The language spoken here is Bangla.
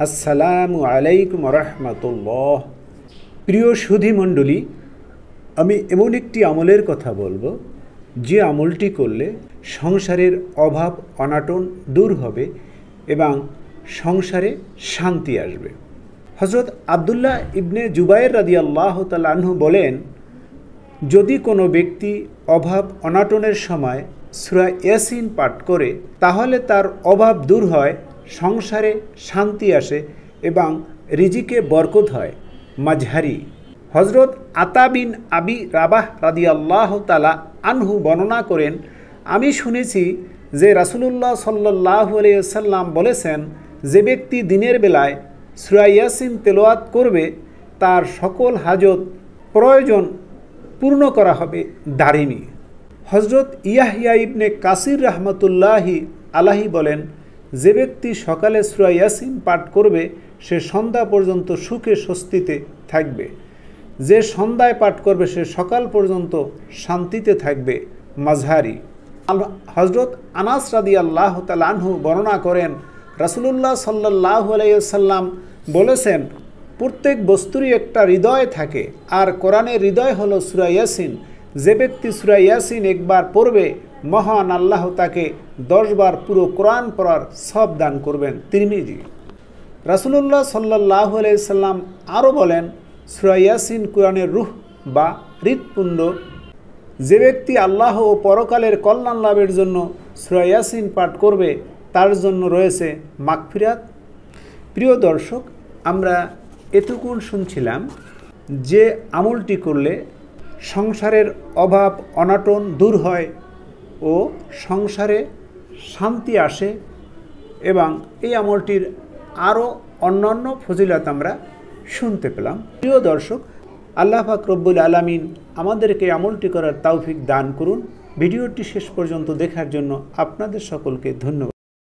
আসসালামু আলাইকুম রহমতুল্লাহ। প্রিয় সুধী মণ্ডলী, আমি এমন একটি আমলের কথা বলবো যে আমলটি করলে সংসারের অভাব অনাটন দূর হবে এবং সংসারে শান্তি আসবে। হযরত আব্দুল্লাহ ইবনে জুবায়ের রাদিয়াল্লাহু তাআলা আনহু বলেন, যদি কোনো ব্যক্তি অভাব অনাটনের সময় সূরা ইয়াসিন পাঠ করে তাহলে তার অভাব দূর হয়, সংসারে শান্তি আসে এবং রিজিকে বরকত হয়। মাজহারি। হযরত আতা বিন আবি রাবাহ রাদিয়াল্লাহু তাআলা আনহু বর্ণনা করেন, আমি শুনেছি যে রাসূলুল্লাহ সাল্লাল্লাহু আলাইহি ওয়াসাল্লাম বলেছেন, যে ব্যক্তি দিনের বেলায় সূরা ইয়াসিন তেলাওয়াত করবে তার সকল হাজত প্রয়োজন পূর্ণ করা হবে দারিমি। হযরত ইয়াহইয়া ইবনে কাসির রাহমাতুল্লাহি আলাইহি বলেন, যে ব্যক্তি সকালে সূরা ইয়াসিন পাঠ করবে সে সন্ধ্যা পর্যন্ত সুখে স্বস্তিতে থাকবে, যে সন্ধ্যায় পাঠ করবে সে সকাল পর্যন্ত শান্তিতে থাকবে। মাজহারি। হযরত আনাস রাদিয়াল্লাহু তাআলা আনহু বর্ণনা করেন, রাসূলুল্লাহ সাল্লাল্লাহু আলাইহি ওয়াসাল্লাম বলেছেন, প্রত্যেক বস্তুরই একটা হৃদয় থাকে, আর কোরআনের হৃদয় হলো সূরা ইয়াসিন। যে ব্যক্তি সূরা ইয়াসিন একবার পড়বে মহান আল্লাহ তাকে 10 বার পুরো কোরআন পড়ার সওয়াব দান করবেন। তিরমিজি। রাসূলুল্লাহ সাল্লাল্লাহু আলাইহি সাল্লাম আরও বলেন, সূরা ইয়াসিন কোরআনের রূহ বা হৃৎপিণ্ড। যে ব্যক্তি আল্লাহ ও পরকালের কল্যাণ লাভের জন্য সূরা ইয়াসিন পাঠ করবে তার জন্য রয়েছে মাগফিরাত। প্রিয় দর্শক, আমরা এতক্ষণ শুনছিলাম যে আমলটি করলে সংসারের অভাব অনাটন দূর হয় ও সংসারে শান্তি আসে, এবং এই আমলটির আরও অন্যান্য ফজিলত আমরা শুনতে পেলাম। প্রিয় দর্শক, আল্লাহ পাক রব্বুল আলামিন আমাদেরকে আমলটি করার তৌফিক দান করুন। ভিডিওটি শেষ পর্যন্ত দেখার জন্য আপনাদের সকলকে ধন্যবাদ।